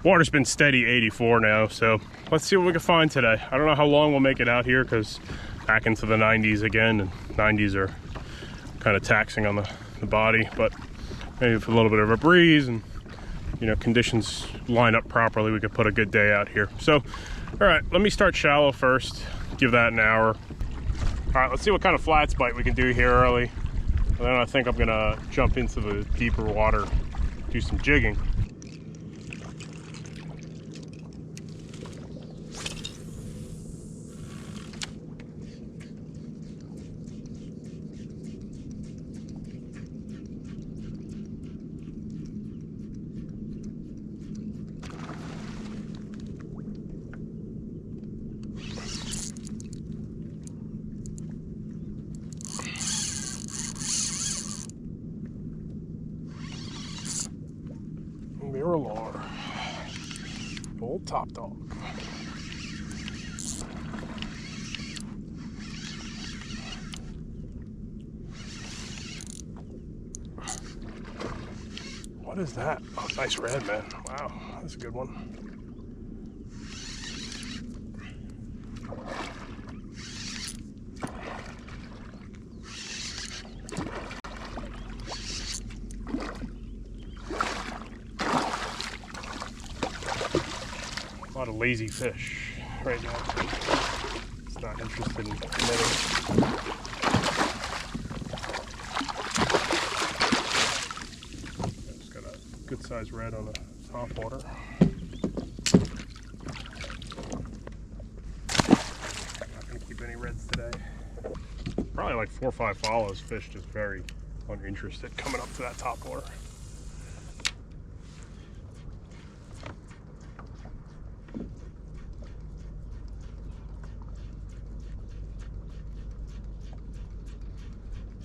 Water's been steady 84 now, so let's see what we can find today. I don't know how long we'll make it out here because back into the 90s again, and 90s are kind of taxing on the body, but maybe with a little bit of a breeze and, you know, conditions line up properly, we could put a good day out here. So, all right, let me start shallow first, give that an hour. All right, let's see what kind of flats bite we can do here early. And then I think I'm gonna jump into the deeper water, do some jigging. Mirror, old top dog. What is that? Oh, nice red, man. Wow, that's a good one. A lot of lazy fish right now. It's not interested in netting. Just got a good sized red on the top water. Not gonna keep any reds today. Probably like 4 or 5 follows. Fish just very uninterested coming up to that top water.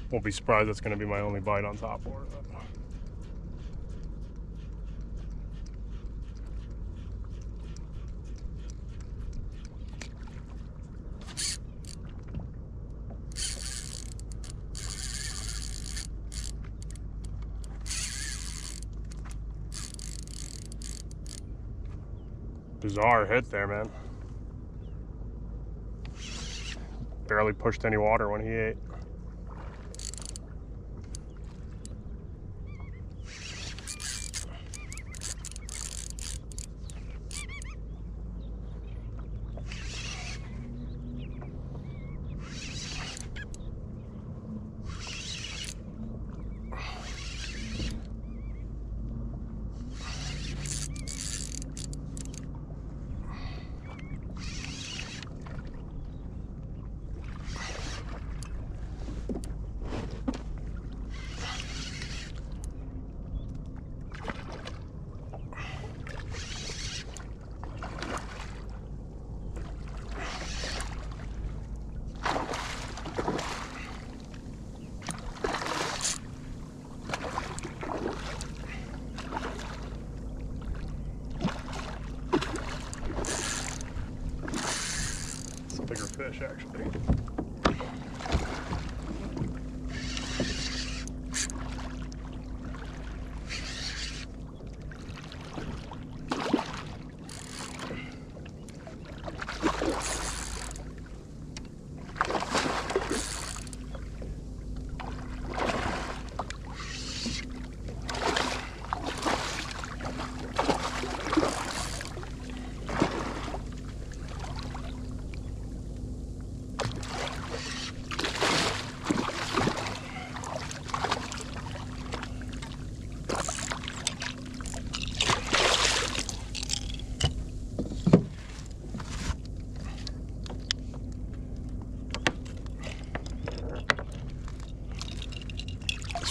Won't be surprised that's going to be my only bite on top water. Bizarre hit there, man. Barely pushed any water when he ate. Bigger fish, actually.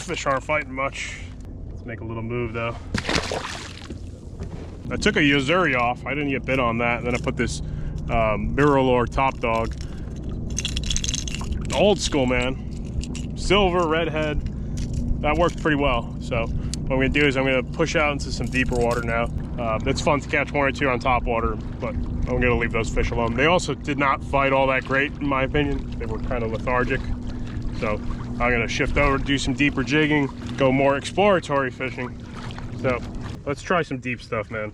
Fish aren't fighting much. Let's make a little move though. I took a Yozuri off. I didn't get bit on that. And then I put this Mirror top dog. Old school, man. Silver, redhead. That worked pretty well. So what I'm gonna do is I'm gonna push out into some deeper water now. It's fun to catch 1 or 2 on top water, but I'm gonna leave those fish alone. They also did not fight all that great, in my opinion. They were kind of lethargic. So I'm gonna shift over to do some deeper jigging, go more exploratory fishing. So let's try some deep stuff, man.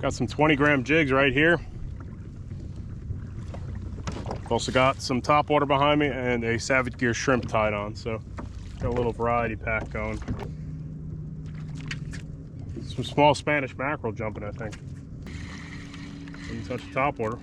Got some 20-gram jigs right here. Also got some top water behind me and a Savage Gear shrimp tied on, so got a little variety pack going. Some small Spanish mackerel jumping, I think. Didn't touch the top water.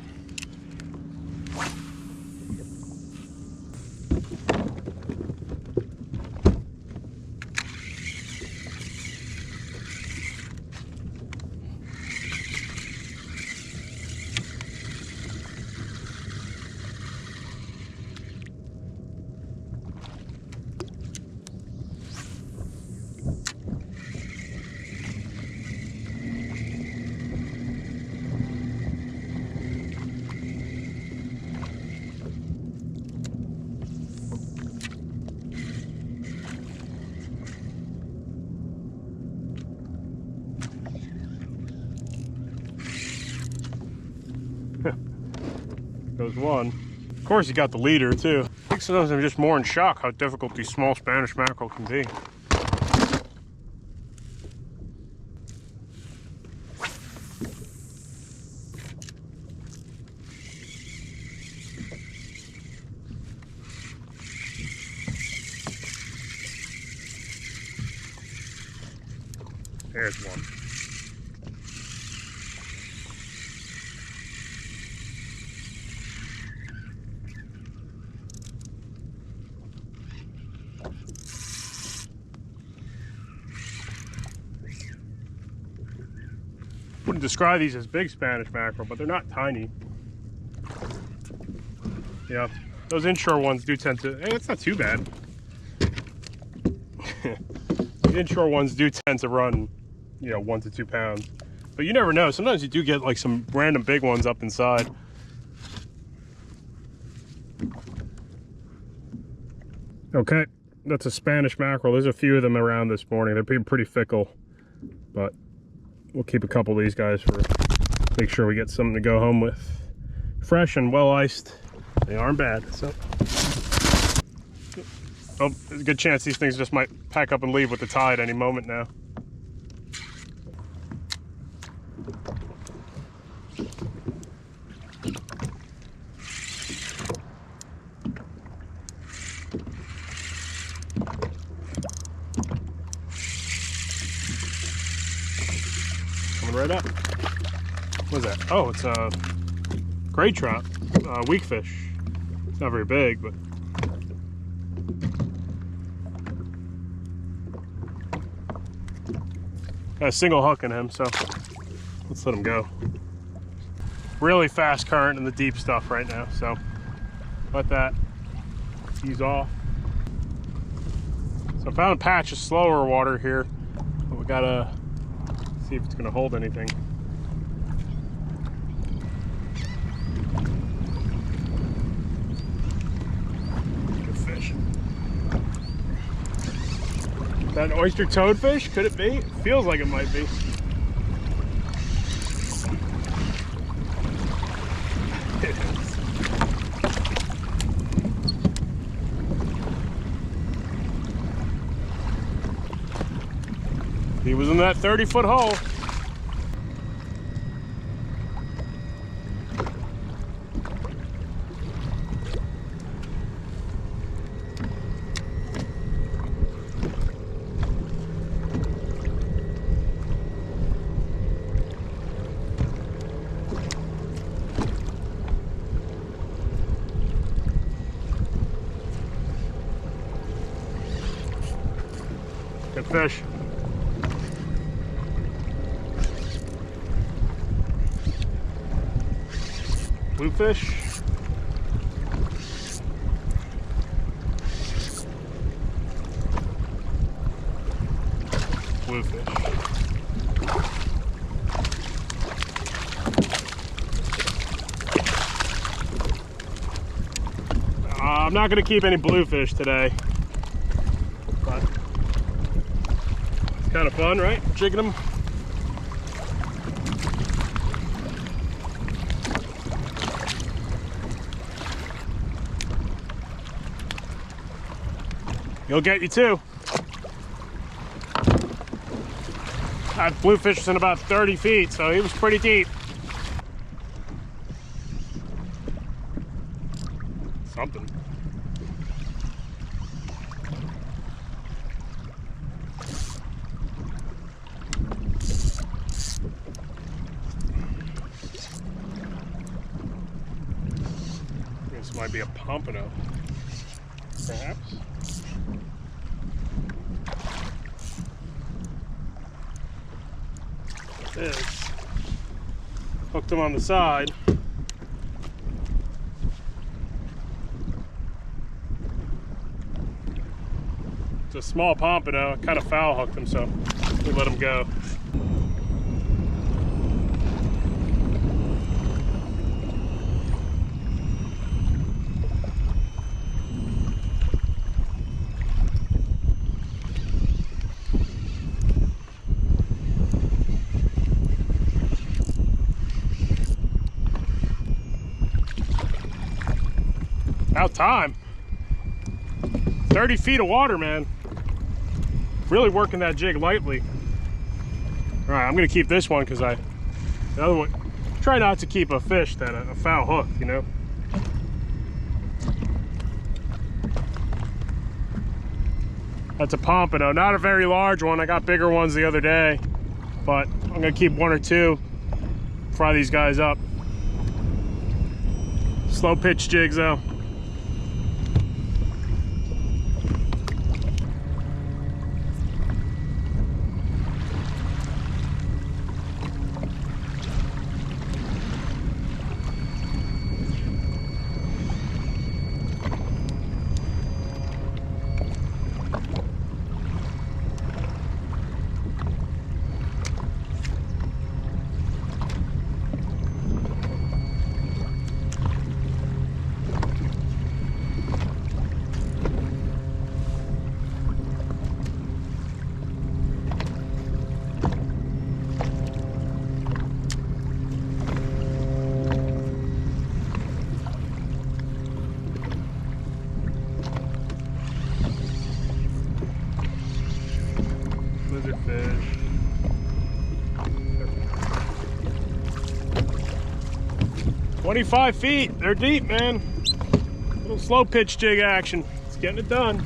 Goes one. Of course, you got the leader too. I think sometimes I'm just more in shock how difficult these small Spanish mackerel can be. There's one. Wouldn't describe these as big Spanish mackerel, but they're not tiny. Yeah, those inshore ones do tend to, hey, that's not too bad. The inshore ones do tend to run, you know, 1 to 2 pounds. But you never know. Sometimes you do get like some random big ones up inside. Okay, that's a Spanish mackerel. There's a few of them around this morning. They're being pretty fickle, but we'll keep a couple of these guys for, make sure we get something to go home with. Fresh and well iced. They aren't bad, so. Oh, there's a good chance these things just might pack up and leave with the tide any moment now. Coming right up. What is that? Oh, it's a gray trout, weak fish. It's not very big, but got a single hook in him, so let's let him go. Really fast current in the deep stuff right now, so let that ease off. So I found a patch of slower water here, but we gotta see if it's gonna hold anything. Good fish. Is that an oyster toadfish? Could it be? It feels like it might be. It is. He was in that 30-foot hole. Good fish. Bluefish. Bluefish. I'm not going to keep any bluefish today, but it's kind of fun, right? Jigging them. He'll get you too. That bluefish was in about 30 feet, so he was pretty deep. Something. This might be a pompano, perhaps. This. Hooked him on the side. It's a small pompano. I kind of foul hooked him, so we let him go. About time. 30 feet of water, man. Really working that jig lightly. All right, I'm gonna keep this one because the other one, try not to keep a fish that a foul hook, you know. That's a pompano, not a very large one. I got bigger ones the other day, but I'm gonna keep one or two, fry these guys up. Slow pitch jigs though. Fish. 25 feet, they're deep, man. Little slow pitch jig action. It's getting it done.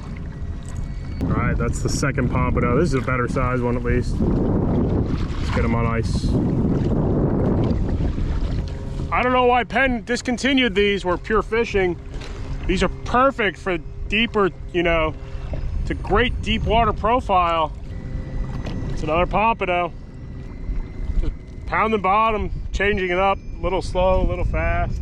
All right, that's the second pompano. This is a better size one at least. Let's get him on ice. I don't know why Penn discontinued these. We're pure fishing. These are perfect for deeper, you know, it's a great deep water profile. It's another pompano. Just pounding bottom, changing it up, a little slow, a little fast.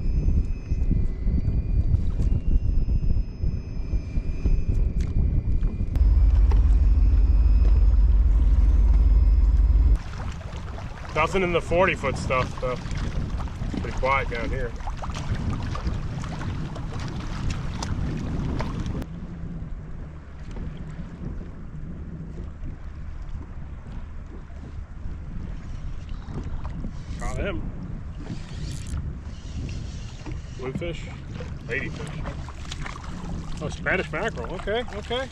Nothing in the 40-foot stuff, though. Pretty quiet down here. Caught him. Bluefish, ladyfish. Oh, Spanish mackerel. Okay, okay.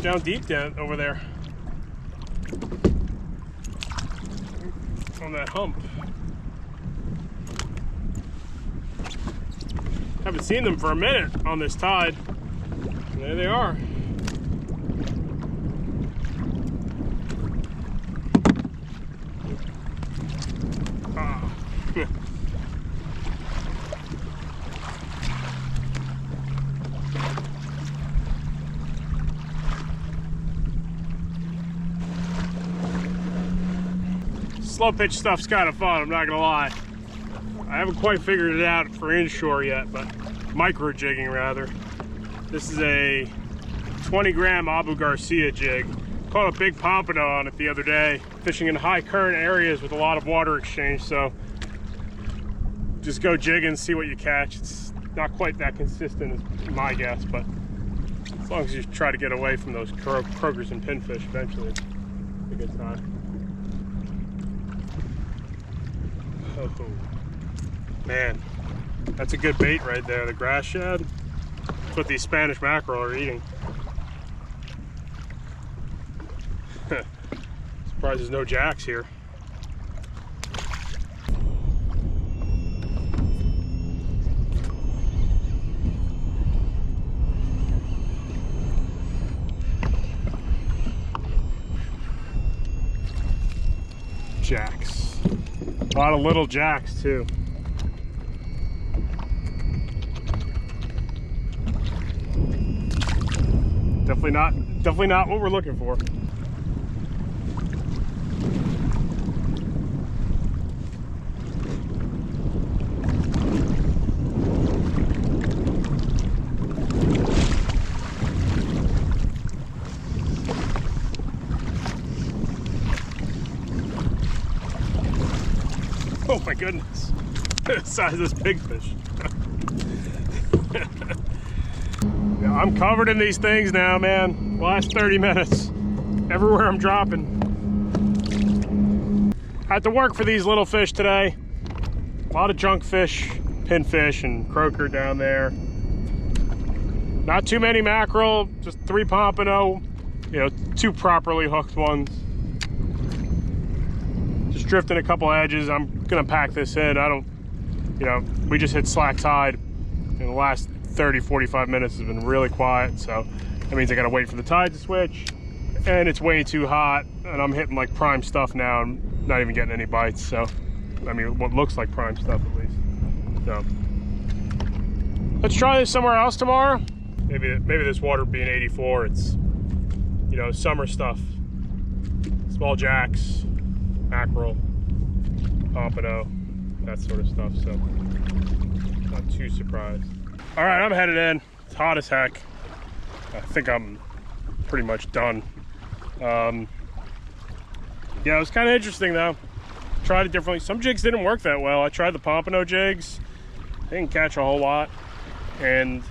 Down deep down over there. On that hump. Haven't seen them for a minute on this tide. And there they are. Ah. Slow pitch stuff's kind of fun, I'm not gonna lie. I haven't quite figured it out for inshore yet, but micro jigging rather. This is a 20-gram Abu Garcia jig. Caught a big pompano on it the other day, fishing in high current areas with a lot of water exchange, so just go jigging, see what you catch. It's not quite that consistent as my guess, but as long as you try to get away from those croakers and pinfish, eventually it's a good time. Oh, man, that's a good bait right there, the grass shad. That's what these Spanish mackerel are eating. It's Surprised there's no jacks here. Jacks. A lot of little jacks too. Definitely not what we're looking for. Oh my goodness, the size of this big fish. Yeah, I'm covered in these things now, man. Last 30 minutes, everywhere I'm dropping. Had to work for these little fish today. A lot of junk fish, pinfish and croaker down there. Not too many mackerel, just 3 pompano, you know, 2 properly hooked ones. Just drifting a couple edges. I'm gonna pack this in. I don't, you know, we just hit slack tide. In the last 30-45 minutes has been really quiet, so that means I gotta wait for the tide to switch, and it's way too hot, and I'm hitting like prime stuff now. I'm not even getting any bites, so I mean what looks like prime stuff at least. So let's try this somewhere else tomorrow. Maybe this water being 84, it's, you know, summer stuff, small jacks, mackerel, pompano, that sort of stuff, so not too surprised. All right, I'm headed in. It's hot as heck. I think I'm pretty much done. Yeah, it was kind of interesting though. Tried it differently. Some jigs didn't work that well. I tried the pompano jigs. I didn't catch a whole lot. And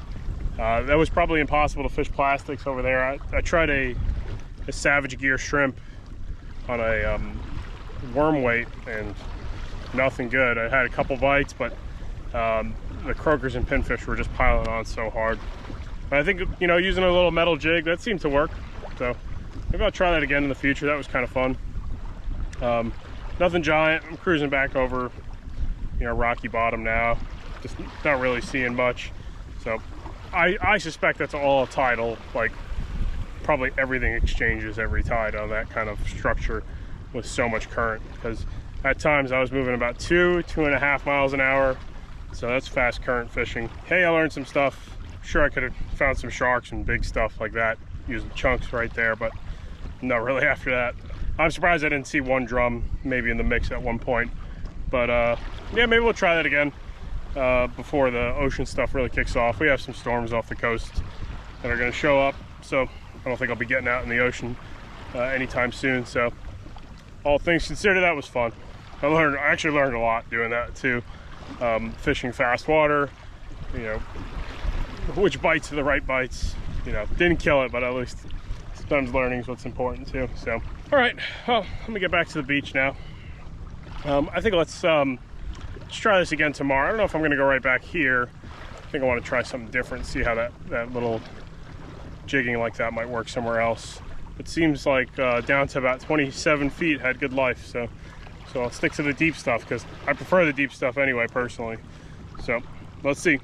that was probably impossible to fish plastics over there. I tried a Savage Gear shrimp on a worm weight and nothing good. I had a couple bites, but the croakers and pinfish were just piling on so hard. But I think, you know, using a little metal jig, that seemed to work. So maybe I'll try that again in the future. That was kind of fun. Nothing giant. I'm cruising back over, you know, rocky bottom now. Just not really seeing much. So I suspect that's all tidal. Like probably everything exchanges every tide on that kind of structure with so much current, because at times I was moving about 2.5 miles an hour. So that's fast current fishing. Hey, I learned some stuff. Sure, I could have found some sharks and big stuff like that using chunks right there, but not really after that. I'm surprised I didn't see one drum maybe in the mix at one point. But yeah, maybe we'll try that again before the ocean stuff really kicks off. We have some storms off the coast that are gonna show up, so I don't think I'll be getting out in the ocean anytime soon. So all things considered, that was fun. I actually learned a lot doing that too. Fishing fast water, you know, which bites are the right bites. You know, didn't kill it, but at least sometimes learning is what's important too. So, all right, well, let me get back to the beach now. I think let's try this again tomorrow. I don't know if I'm gonna go right back here. I think I want to try something different, see how that little jigging like that might work somewhere else. It seems like down to about 27 feet had good life, so I'll stick to the deep stuff because I prefer the deep stuff anyway, personally. So let's see.